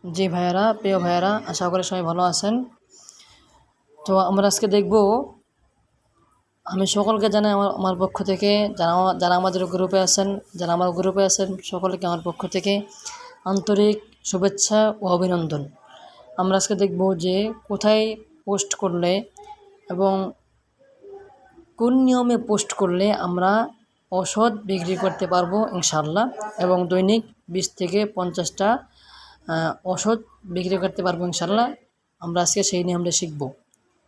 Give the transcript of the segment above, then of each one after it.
জি ভাইয়ারা, প্রিয় ভাইয়ারা, আশা করি সবাই ভালো আছেন। তো আমরা আজকে দেখব, আমি সকলকে জানাই আমার আমার পক্ষ থেকে, যারা আমাদের গ্রুপে আছেন, যারা আমার গ্রুপে আছেন সকলকে আমার পক্ষ থেকে আন্তরিক শুভেচ্ছা ও অভিনন্দন। আমরা আজকে দেখব যে কোথায় পোস্ট করলে এবং কোন নিয়মে পোস্ট করলে আমরা ওষুধ বিক্রি করতে পারবো ইনশাআল্লাহ, এবং দৈনিক 20 থেকে 50টা ওষুধ বিক্রি করতে পারবো ইনশাআল্লাহ। আমরা আজকে সেই নিয়মটা শিখব।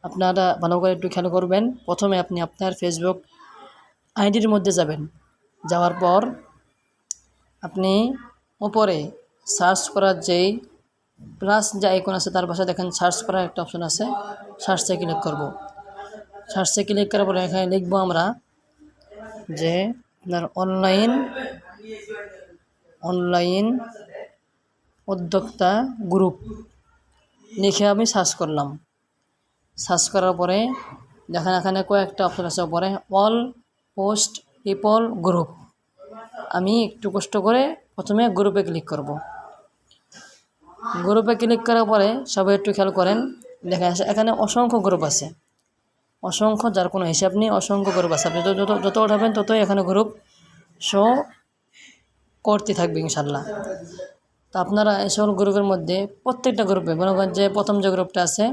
আপনারা ভালো করে একটু খেয়াল করবেন। প্রথমে আপনি আপনার ফেসবুক আইডির মধ্যে যাবেন। যাওয়ার পর আপনি উপরে সার্চ করার যেই প্লাস যে আইকন আছে তার পাশে দেখেন সার্চ করার একটা অপশন আছে, সার্চে ক্লিক করব। সার্চে ক্লিক করার পরে এখানে লিখবো আমরা যে আপনার অনলাইন উদ্যোক্তা গ্রুপ লিখে আমি সার্চ করলাম। সার্চ করার পরে দেখেন এখানে কয়েকটা অপশন আছে উপরে, অল পোস্ট পিপল গ্রুপ। আমি একটু কষ্ট করে প্রথমে গ্রুপে ক্লিক করব। গ্রুপে ক্লিক করার পরে সবাই একটু খেয়াল করেন, দেখা যাচ্ছে এখানে অসংখ্য গ্রুপ আছে, অসংখ্য, যার কোনো হিসাব নেই, অসংখ্য গ্রুপ আছে। আপনি যত উঠাবেন ততই এখানে গ্রুপ শো করতে থাকবে ইনশাল্লাহ। তো আপনারা এই সকল গ্রুপের মধ্যে প্রত্যেকটা গ্রুপে মনে করেন যে প্রথম যে গ্রুপটা আছে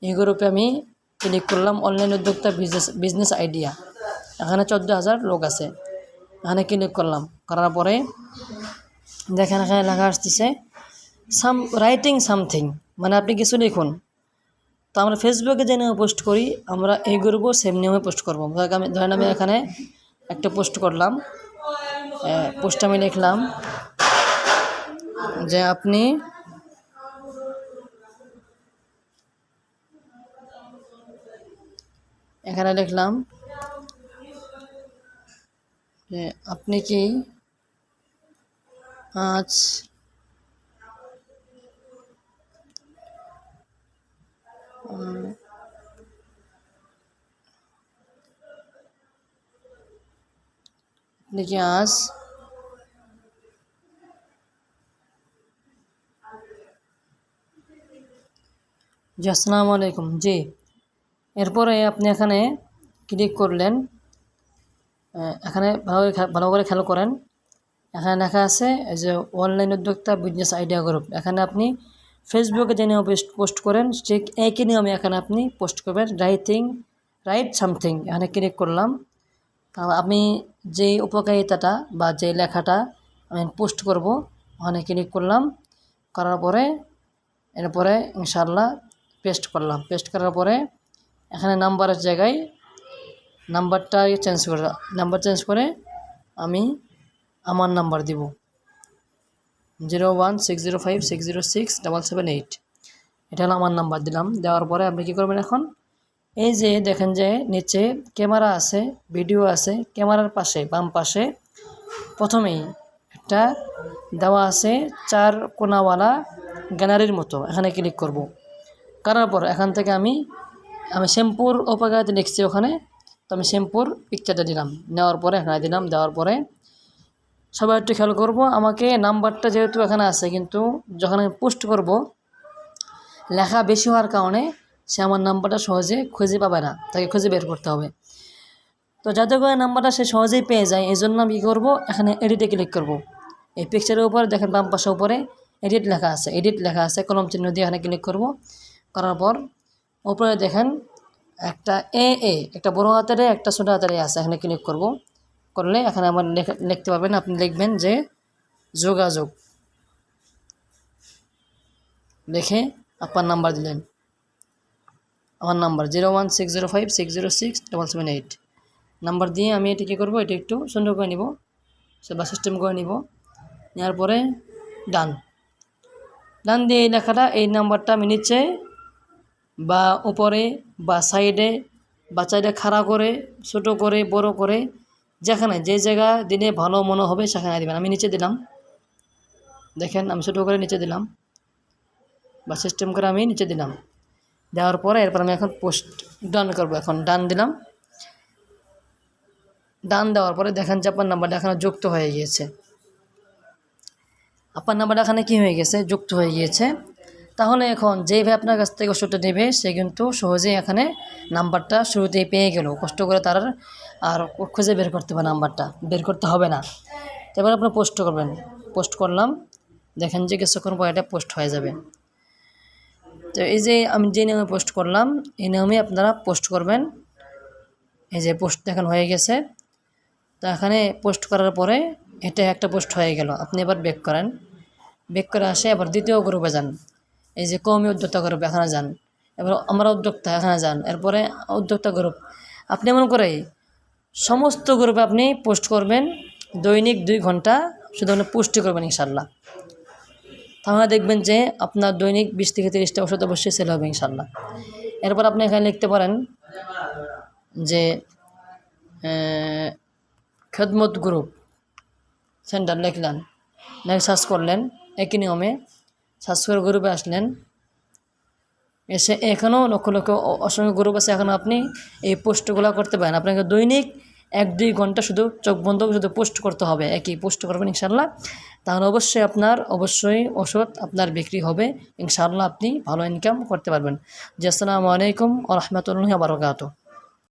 এই গ্রুপে আমি ক্লিক করলাম, অনলাইন উদ্যোক্তা বিজনেস আইডিয়া। এখানে 14,000 লোক আছে, এখানে ক্লিক করলাম। করার পরে দেখেন এখানে লেখা আসতেছে রাইটিং সামথিং, মানে আপনি কিছু লিখুন। তো আমরা ফেসবুকে যে নিয়মে পোস্ট করি আমরা এই গ্রুপও সেম নিয়মে পোস্ট করবো। ধরেন আমি এখানে একটা পোস্ট করলাম, পোস্ট আমি লিখলাম যে আপনি এখানে লিখলাম যে আপনি কি আজ আপনি কি আজ জি আসসালামু আলাইকুম। জি, এরপরে আপনি এখানে ক্লিক করলেন। এখানে ভালো করে খেয়াল করেন, এখানে লেখা আছে যে অনলাইন উদ্যোক্তা বিজনেস আইডিয়া গ্রুপ। এখানে আপনি ফেসবুকে যে নিয়মে পোস্ট করেন ঠিক একই নিয়মে এখানে আপনি পোস্ট করবেন, রাইট সামথিং। এখানে ক্লিক করলাম। আমি যেই উপকারিতাটা বা যে লেখাটা আমি পোস্ট করব ওখানে ক্লিক করলাম। করার পরে এরপরে ইনশাআল্লাহ পেস্ট করলাম। পেস্ট করার পরে এখানে নাম্বারের জায়গায় নাম্বার চেঞ্জ করে আমি আমার নাম্বার দিব 016056067778। এটা হলো আমার নাম্বার দিলাম। দেওয়ার পরে আপনি কী করবেন, এখন এই যে দেখেন যে নিচে ক্যামেরা আছে, ভিডিও আছে, ক্যামেরার পাশে বাম পাশে প্রথমেই একটা দেওয়া আছে 4 কোণাওয়ালা গ্যালারির মতো, এখানে ক্লিক করব। করার পর এখান থেকে আমি শ্যাম্পুর উপকারিতা লিখছি ওখানে, তো আমি শ্যাম্পুর পিকচারটা দিলাম। নেওয়ার পরে এখানে দিলাম। দেওয়ার পরে সবাই একটু খেয়াল করব, আমাকে নাম্বারটা যেহেতু এখানে আছে কিন্তু যখন আমি পোস্ট করব লেখা বেশি হওয়ার কারণে সে আমার নাম্বারটা সহজে খুঁজে পাবে না, তাকে খুঁজে বের করতে হবে। তো যাতে করে নাম্বারটা সে সহজেই পেয়ে যায় এই জন্য আমি কী করবো, এখানে এডিটে ক্লিক করব। এই পিকচারের উপর দেখেন বাম পাশে উপরে এডিট লেখা আছে, কলম চিহ্ন দিয়ে এখানে ক্লিক করব। করার পর উপরে দেখেন একটা একটা বড় হাতের একটা ছোটো হাতের আছে, এখানে ক্লিক করব। করলে এখানে আমার লিখতে পারবেন, আপনি লিখবেন যে যোগাযোগ, লিখে আপনার নাম্বার দিলেন। আমার নাম্বার 016056067778 নাম্বার দিয়ে আমি এটি কী করবো, এটি একটু সুন্দর করে নিব বা সিস্টেম করে নিব। নেওয়ার পরে ডান দিয়ে এই লেখাটা, এই নাম্বারটা আমি নিচে বা উপরে বা সাইডে বা চাইডে খাড়া করে ছোটো করে বড় করে যেখানে যে জায়গা দিলে ভালো মনে হবে সেখানে দেবেন। আমি নিচে দিলাম, দেখেন আমি ছোটো করে নিচে দিলাম বা সিস্টেম করে আমি নিচে দিলাম। দেওয়ার পরে এরপর আমি এখন পোস্ট ডান করবো। এখন ডান দিলাম। ডান দেওয়ার পরে দেখেন যে আপনার নাম্বারটা এখানে যুক্ত হয়ে গিয়েছে। আপনার নাম্বারটা এখানে কী হয়ে গেছে, যুক্ত হয়ে গিয়েছে। তাহলে এখন যেই ভাই আপনার কাছ থেকে ওষুধটা নেবে সে কিন্তু সহজেই এখানে নাম্বারটা শুরুতেই পেয়ে গেল, কষ্ট করে তার আর খুঁজে বের করতে হবে, নাম্বারটা বের করতে হবে না। এবার আপনি পোস্ট করবেন, পোস্ট করলাম, দেখেন যে কিছুক্ষণ পর এটা পোস্ট হয়ে যাবে। তো এই যে আমি যে নিয়মে পোস্ট করলাম এই নিয়মে আপনারা পোস্ট করবেন। এই যে পোস্ট দেখেন হয়ে গেছে। তো এখানে পোস্ট করার পরে এটা একটা পোস্ট হয়ে গেল। আপনি এবার ব্যাক করেন, ব্যাক করে আসে এবার দ্বিতীয় গ্রুপে যান। এই যে কওমি উদ্যোক্তা গ্রুপ এখানে যান, এবার আমরা উদ্যোক্তা এখানে যান, এরপরে উদ্যোক্তা গ্রুপ। আপনি এমন করে সমস্ত গ্রুপে আপনি পোস্ট করবেন, দৈনিক 2 ঘন্টা শুধু আপনি পোস্টই করবেন ইনশাল্লাহ। তাহলে দেখবেন যে আপনার দৈনিক 20 থেকে 30টা ওষুধ অবশ্যই সেল হবে ইনশাল্লাহ। এরপর আপনি এখানে লিখতে পারেন যে খেদমত গ্রুপ সেন্টার লিখলেন, সার্চ করলেন, একই নিয়মে সার্চ করে গ্রুপে আসলেন। এসে এখানেও লক্ষ লক্ষ অসংখ্য গ্রুপ আছে, এখন আপনি এই পোস্টগুলো করতে পারেন। আপনাকে দৈনিক 1-2 ঘন্টা শুধু চোখ বন্ধ করে শুধু পোস্ট করতে হবে, একই পোস্ট করবেন ইনশাল্লাহ। তাহলে অবশ্যই ওষুধ আপনার বিক্রি হবে ইনশাল্লাহ, আপনি ভালো ইনকাম করতে পারবেন। জি, আসসালামু আলাইকুম ওয়া রাহমাতুল্লাহি ওয়া বারাকাতুহু।